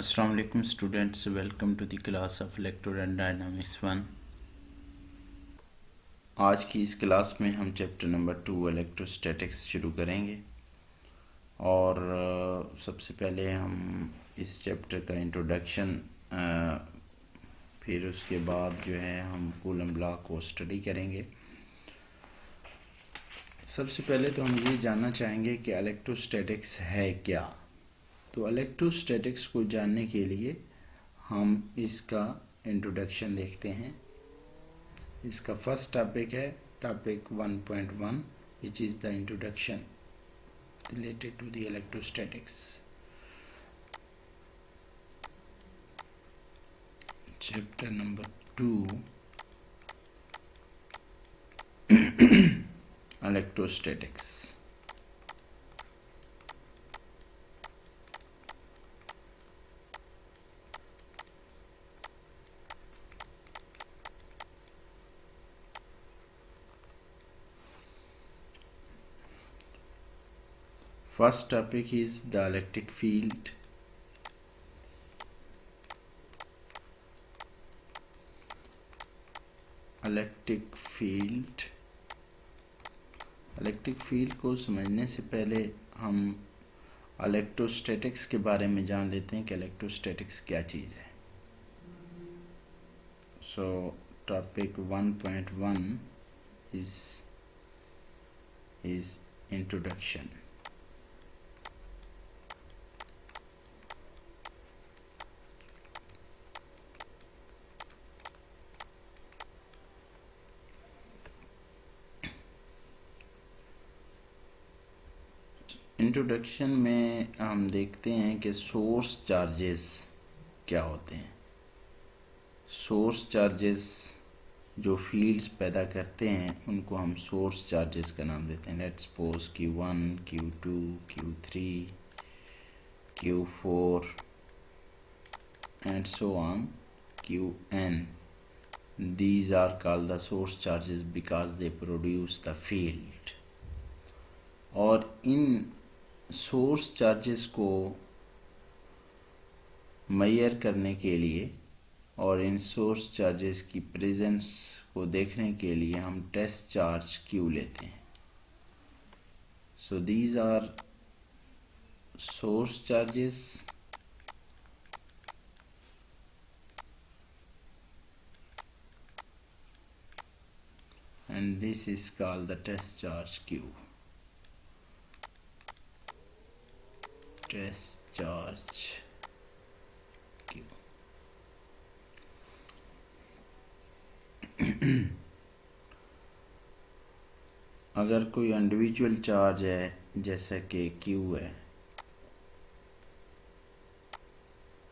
Assalamu alaikum students, welcome to the class of Electrodynamics 1। आज की इस क्लास में हम चैप्टर नंबर 2 इलेक्ट्रोस्टैटिक्स शुरू करेंगे और सबसे पहले हम इस चैप्टर का इंट्रोडक्शन, फिर उसके बाद जो है हम कूलम लॉ को स्टडी करेंगे। सबसे पहले तो हम ये जानना चाहेंगे कि इलेक्ट्रोस्टैटिक्स है क्या। तो इलेक्ट्रोस्टैटिक्स को जानने के लिए हम इसका इंट्रोडक्शन देखते हैं। इसका फर्स्ट टॉपिक है topic 1.1 which is the introduction related to the electrostatics. Chapter number 2 electrostatics. First topic is the electric field. Electric field को समझने से पहले हम इलेक्ट्रोस्टैटिक्स के बारे में जान लेते हैं कि इलेक्ट्रोस्टैटिक्स क्या चीज़ है। सो टॉपिक 1.1 is introduction। इंट्रोडक्शन में हम देखते हैं कि सोर्स चार्जेस क्या होते हैं। सोर्स चार्जेस जो फील्ड्स पैदा करते हैं उनको हम सोर्स चार्जेस का नाम देते हैं। Let's suppose Q1, Q2, Q3, Q4 and so on, Qn. These are called the source charges because they produce the field। और इन सोर्स चार्जेस को मेजर करने के लिए और इन सोर्स चार्जेस की प्रेजेंस को देखने के लिए हम टेस्ट चार्ज Q लेते हैं। So these are source charges and this is called the test charge Q। Test charge Q। अगर कोई इंडिविजुअल चार्ज है जैसा कि Q है,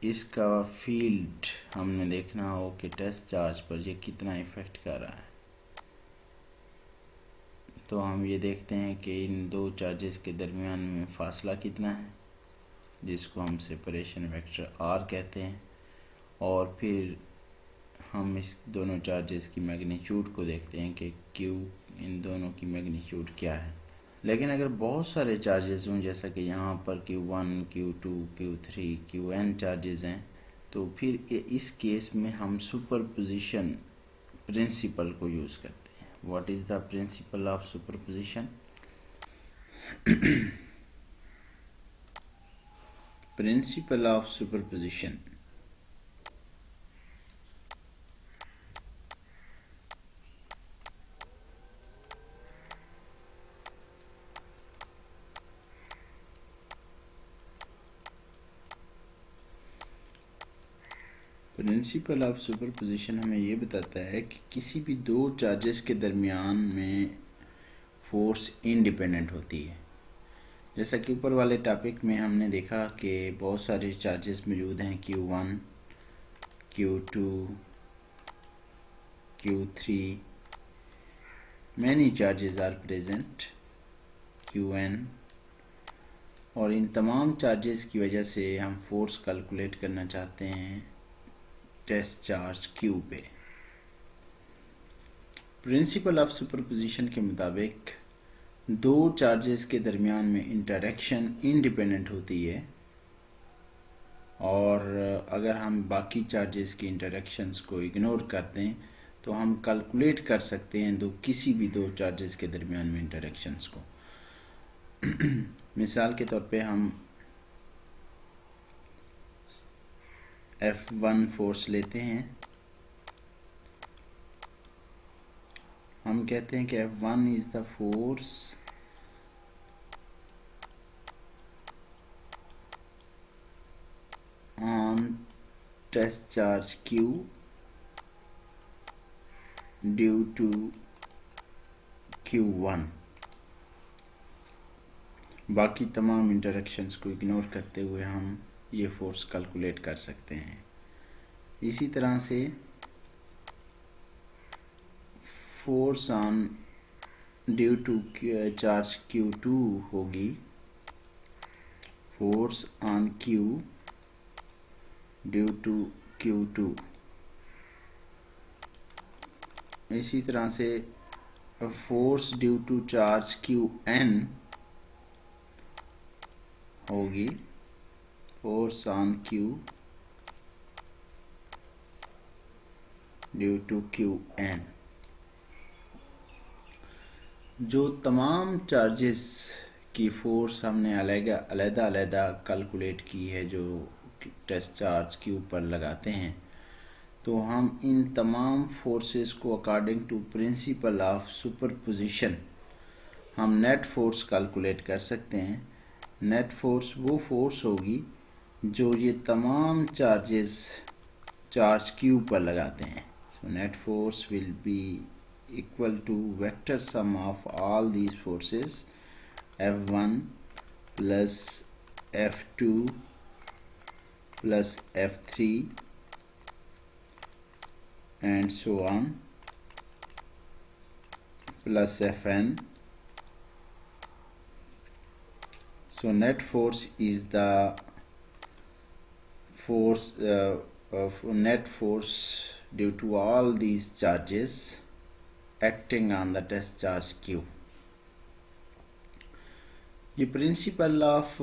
इसका फील्ड हमने देखना हो कि टेस्ट चार्ज पर ये कितना इफेक्ट कर रहा है। तो हम ये देखते हैं कि इन दो चार्जेस के दरमियान में फासला कितना है, जिसको हम सेपरेशन वेक्टर R कहते हैं। और फिर हम इस दोनों चार्जेस की मैग्नीट्यूड को देखते हैं कि Q इन दोनों की मैग्नीट्यूड क्या है। लेकिन अगर बहुत सारे चार्जेस हों जैसा कि यहाँ पर Q1, Q2, Q3, Qn charges हैं, तो फिर इस केस में हम सुपरपोजिशन प्रिंसिपल को यूज़ करते हैं। What is the principal of superposition? Principle of superposition। Principal of superposition हमें ये बताता है कि किसी भी दो चार्जेस के दरमियान में फोर्स इंडिपेंडेंट होती है। जैसा कि ऊपर वाले टॉपिक में हमने देखा कि बहुत सारे चार्जेस मौजूद हैं, Q1, Q2, Q3, many charges are present, Qn। और इन तमाम चार्जेस की वजह से हम फोर्स कैलकुलेट करना चाहते हैं टेस्ट चार्ज Q पे। प्रिंसिपल ऑफ सुपरपोजिशन के मुताबिक दो चार्जेस के दरमियान में इंटरेक्शन इंडिपेंडेंट होती है और अगर हम बाकी चार्जेस की इंटरेक्शंस को इग्नोर कर दें तो हम कैलकुलेट कर सकते हैं किसी भी दो चार्जेस के दरमियान में इंटरेक्शंस को। मिसाल के तौर पे हम F1 फोर्स लेते हैं। हम कहते हैं कि F1 is the force on test charge Q due to Q1। बाकी तमाम इंटरेक्शंस को इग्नोर करते हुए हम ये फोर्स कैलकुलेट कर सकते हैं। इसी तरह से force on due to charge Q2 होगी force on Q due to Q2। इसी तरह से force due to charge Qn होगी force on Q due to Qn। जो तमाम चार्जेस की फोर्स हमने अलग-अलग कैलकुलेट की है जो टेस्ट चार्ज Q पर लगाते हैं, तो हम इन तमाम फोर्सेस को according to principle of superposition हम नेट फोर्स कैलकुलेट कर सकते हैं। नेट फोर्स वो फोर्स होगी जो ये तमाम चार्जेस चार्ज Q पर लगाते हैं। So net force will be equal to vector sum of all these forces F1 plus F2 plus F3 and so on plus Fn. So net force is the force of net force due to all these charges acting on the test charge Q। ये principal of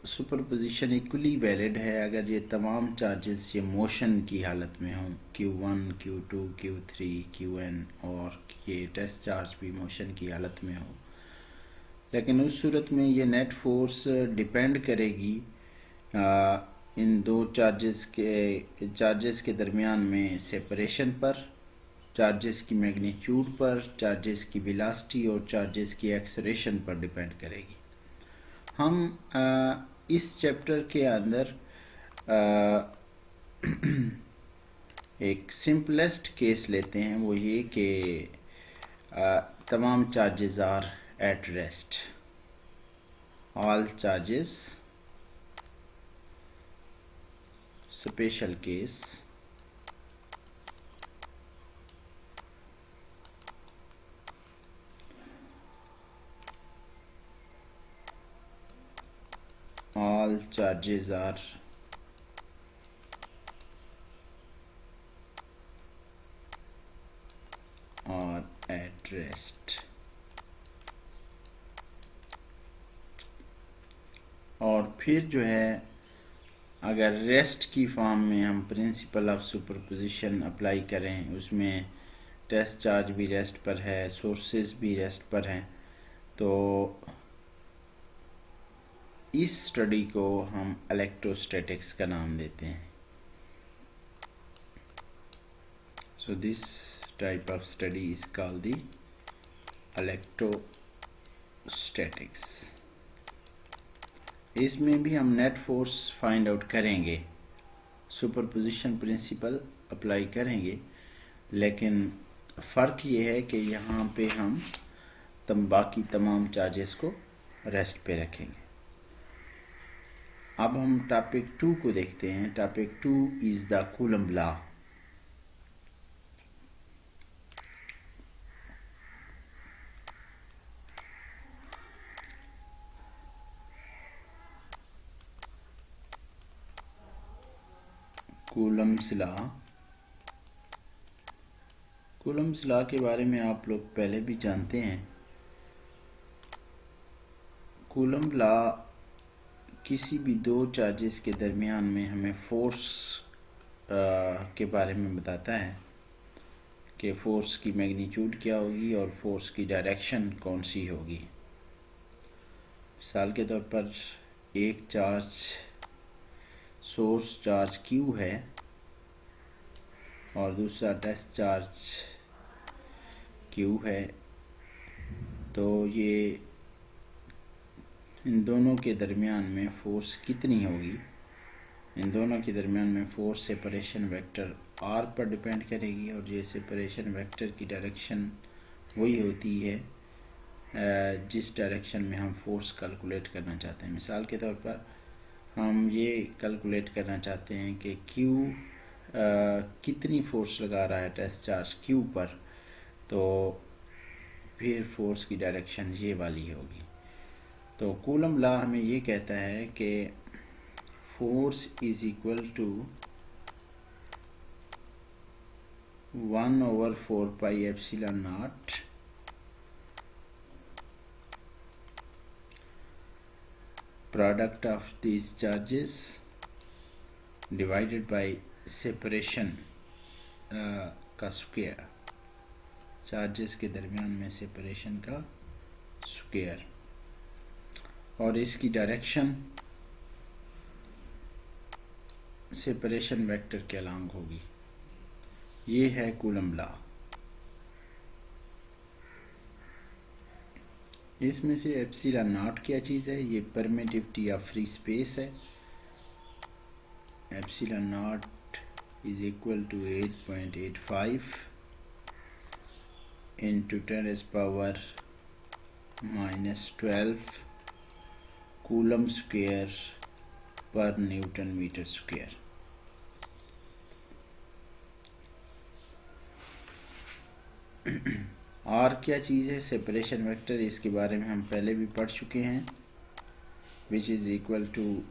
superposition equally valid है अगर ये तमाम charges ये motion की हालत में हों, Q1 Q2 Q3 Qn, और ये टेस्ट चार्ज भी मोशन की हालत में हो। लेकिन उस सूरत में ये नेट फोर्स डिपेंड करेगी इन दो चार्जेस के दरमियान में सेपरेशन पर, चार्जेस की मैग्नीट्यूड पर, चार्जेस की वेलोसिटी और चार्जेस की एक्सेलरेशन पर डिपेंड करेगी। हम इस चैप्टर के अंदर एक सिंपलेस्ट केस लेते हैं, वो ये कि तमाम charges are at rest, all charges, special case all charges are at rest। और फिर जो है अगर रेस्ट की फॉर्म में हम प्रिंसिपल ऑफ सुपरपोजिशन अप्लाई करें, उसमें टेस्ट चार्ज भी रेस्ट पर है, सोर्सेस भी रेस्ट पर हैं, तो इस स्टडी को हम इलेक्ट्रोस्टैटिक्स का नाम देते हैं। So this type of study is called the electrostatics. इसमें भी हम नेट फोर्स फाइंड आउट करेंगे, सुपरपोजिशन प्रिंसिपल अप्लाई करेंगे, लेकिन फ़र्क ये है कि यहाँ पे हम बाकी तमाम चार्जेस को रेस्ट पे रखेंगे। अब हम टॉपिक 2 को देखते हैं। Topic 2 is the coulomb law. Coulomb's law, Coulomb's law के बारे में आप लोग पहले भी जानते हैं। कूलम्ब लॉ किसी भी दो चार्जेस के दरमियान में हमें फोर्स के बारे में बताता है कि फोर्स की मैग्नीट्यूड क्या होगी और फोर्स की डायरेक्शन कौन सी होगी। मिसाल के तौर पर एक चार्ज सोर्स चार्ज Q है और दूसरा टेस्ट चार्ज Q है, तो ये इन दोनों के दरमियान में फ़ोर्स कितनी होगी, इन दोनों के दरमियान में फ़ोर्स सेपरेशन वेक्टर R पर डिपेंड करेगी। और ये सेपरेशन वेक्टर की डायरेक्शन वही होती है जिस डायरेक्शन में हम फोर्स कैलकुलेट करना चाहते हैं। मिसाल के तौर पर हम ये कैलकुलेट करना चाहते हैं कि Q कितनी फोर्स लगा रहा है टेस्ट चार्ज Q पर, तो फिर फोर्स की डायरेक्शन ये वाली होगी। तो कूलम लॉ हमें ये कहता है कि force is equal to 1/4 pi epsilon naught product of these charges divided by separation का स्क्वायर, चार्जेस के दरमियान में सेपरेशन का स्क्वायर, और इसकी डायरेक्शन सेपरेशन वेक्टर के अलोंग होगी। ये है कूलम लॉ। इसमें से एप्सिलॉन नॉट क्या चीज़ है, ये परमिटिविटी ऑफ फ्री स्पेस है। Epsilon naught is equal to 8.85 into 10⁻⁻12 coulomb square per newton metre square. R क्या चीज़ है, सेपरेशन वेक्टर, इसके बारे में हम पहले भी पढ़ चुके हैं, which is equal to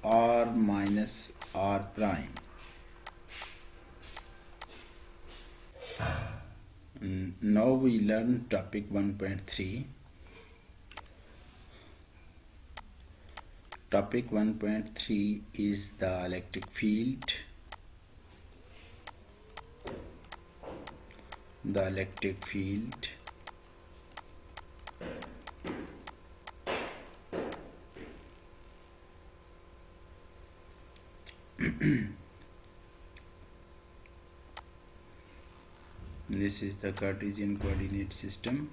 R minus R prime. Now we learn topic 1.3. Topic 1.3 is the electric field. The electric field this is the Cartesian coordinate system.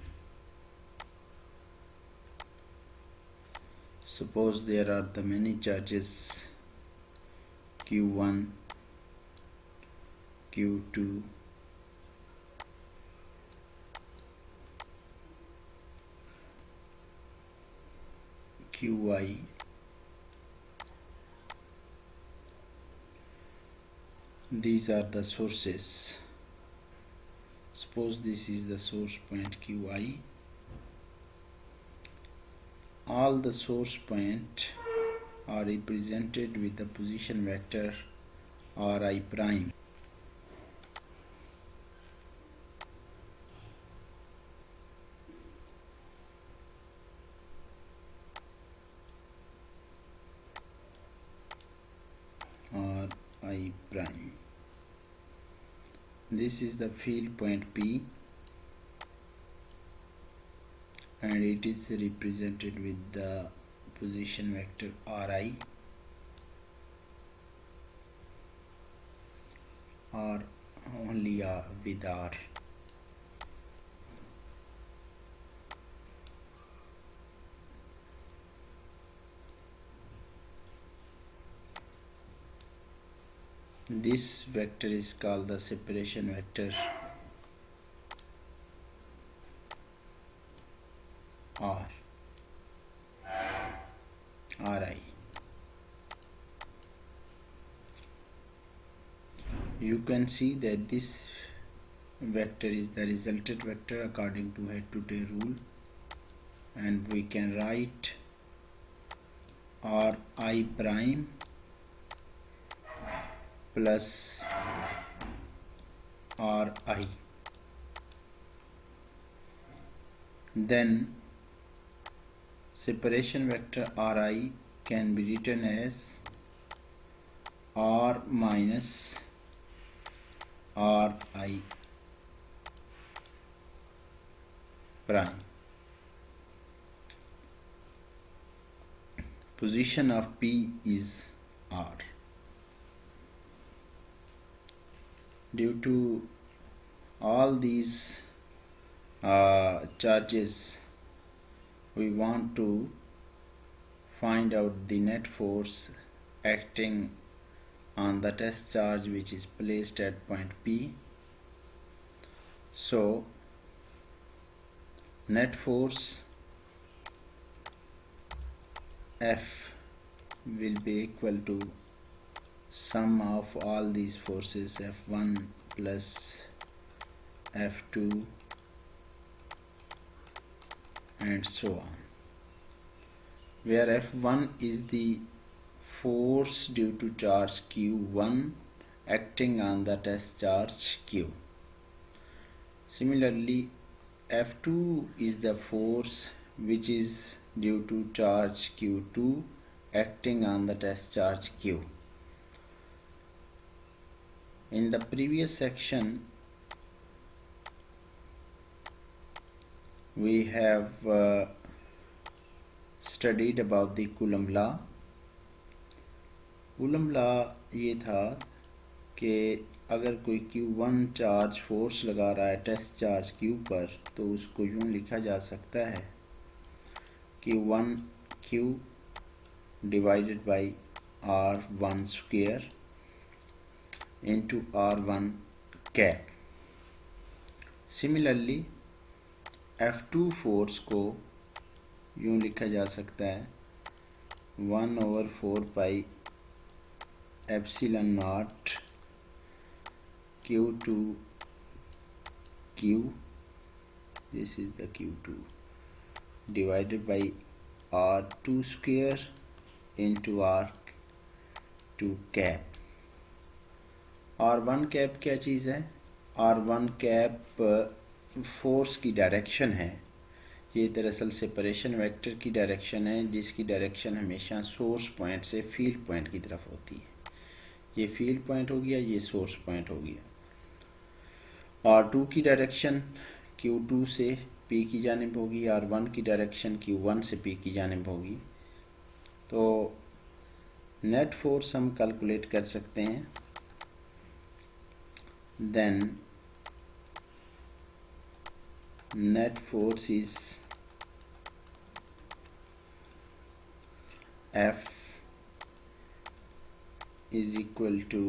Suppose there are the many charges Q1, Q2, Qi, these are the sources. Suppose this is the source point Qi. All the source points are represented with the position vector Ri prime. Ri prime. This is the field point P, and it is represented with the position vector Ri, or only with R. This vector is called the separation vector R, Ri. You can see that this vector is the resultant vector according to head-to-tail rule, and we can write Ri prime plus Ri. Then separation vector Ri can be written as r minus ri prime. Position of P is r. Due to all these charges, we want to find out the net force acting on the test charge which is placed at point P. So net force F will be equal to sum of all these forces, F1 plus F2 and so on, where F1 is the force due to charge Q1 acting on the test charge Q. Similarly, F2 is the force which is due to charge Q2 acting on the test charge Q. In the previous section, we have studied about the Coulomb law. Coulomb law ये था कि अगर कोई Q1 charge force लगा रहा है test charge Q पर, तो उसको यूँ लिखा जा सकता है Q1 Q divided by R1 square into R1 cap. Similarly F2 force को यूँ लिखा जा सकता है 1/4 pi epsilon not Q2 Q, this is the Q2, divided by R2 square into R2 cap. R1 cap क्या चीज़ है? R1 कैप फोर्स की डायरेक्शन है. ये दरअसल सेपरेशन वेक्टर की डायरेक्शन है, जिसकी डायरेक्शन हमेशा सोर्स पॉइंट से फील्ड पॉइंट की तरफ होती है. ये फील्ड पॉइंट हो गया, ये सोर्स पॉइंट हो गया. R2 की डायरेक्शन Q2 से P की जानिब होगी, R1 की डायरेक्शन Q1 से P की जानिब होगी. तो नेट फोर्स हम कैलकुलेट कर सकते हैं. Then net force is F is equal to,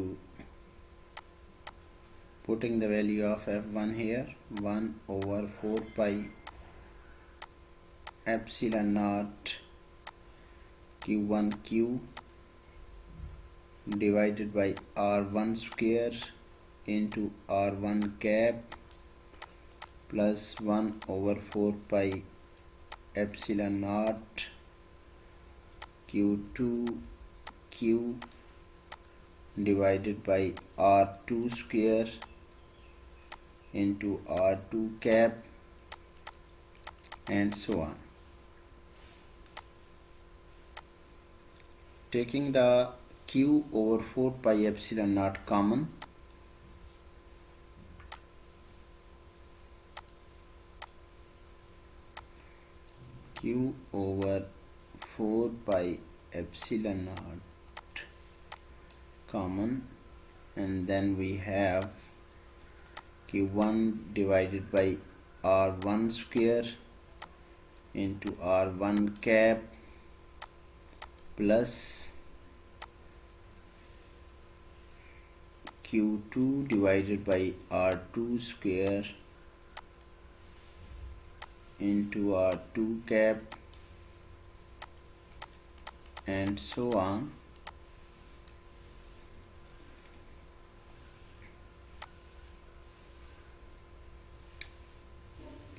putting the value of F1 here, 1/4 pi epsilon naught Q1 Q divided by R1 square into R1 cap plus 1/4 pi epsilon naught Q2 Q divided by R2 square into R2 cap and so on. Taking the Q/4 pi epsilon naught common, Q/4 pi epsilon naught common, and then we have Q1 divided by R1 square into R1 cap plus Q2 divided by R2 square into R2 cap and so on.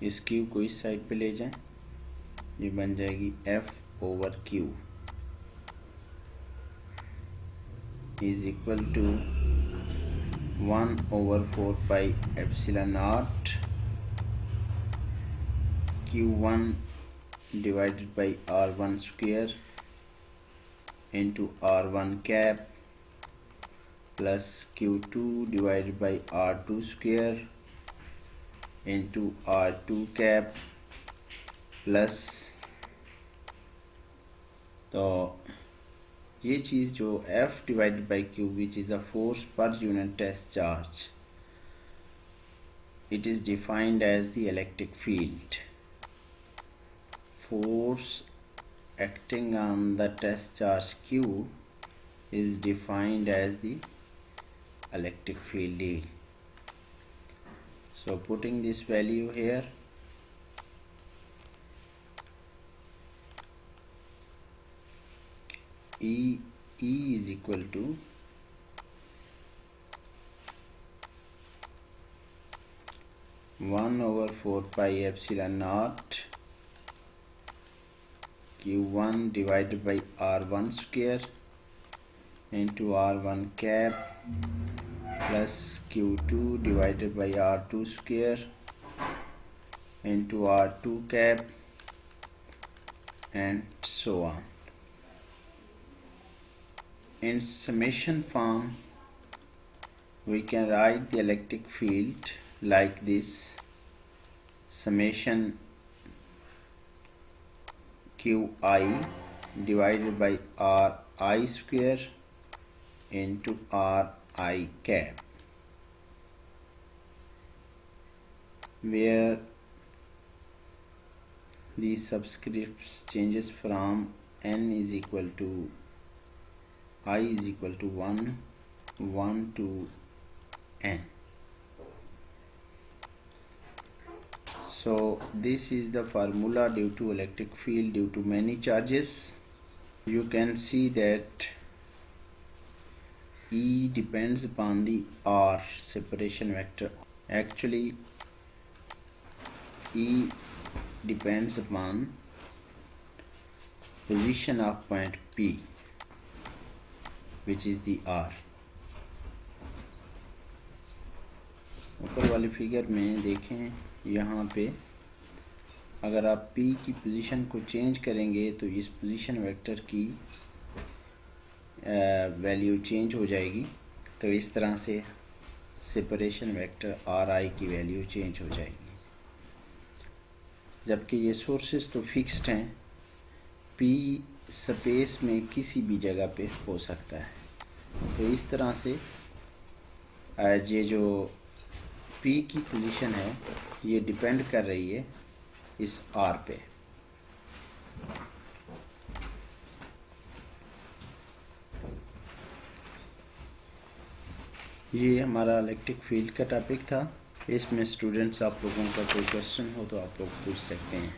इस Q को इस side पे ले जाएं, ये बन जाएगी F/Q is equal to 1/4 pi epsilon naught Q1 divided by R1 square into R1 cap plus Q2 divided by R2 square into R2 cap plus, तो ये चीज़ जो F divided by Q which is the force per unit test charge, it is defined as the electric field. Force acting on the test charge Q is defined as the electric field E. So putting this value here, E is equal to 1/4 pi epsilon naught Q1 divided by R1 square into R1 cap plus Q2 divided by R2 square into R2 cap and so on. In summation form, we can write the electric field like this: summation Qi divided by Ri square into Ri cap, where the subscripts changes from n is equal to I is equal to 1 to n. So this is the formula due to electric field due to many charges. You can see that E depends upon the R separation vector. Actually, E depends upon position of point P, which is the R. ऊपर वाली figure में देखें, यहाँ पे अगर आप P की position को चेंज करेंगे तो इस पोजीशन वेक्टर की वैल्यू चेंज हो जाएगी। तो इस तरह से सेपरेशन वेक्टर Ri की वैल्यू चेंज हो जाएगी। जबकि ये सोर्सेस तो फिक्स्ड हैं, P स्पेस में किसी भी जगह पे हो सकता है। तो इस तरह से ये जो P की पोजीशन है ये डिपेंड कर रही है इस R पे। ये हमारा इलेक्ट्रिक फील्ड का टॉपिक था। इसमें स्टूडेंट्स आप लोगों का कोई क्वेश्चन हो तो आप लोग पूछ सकते हैं।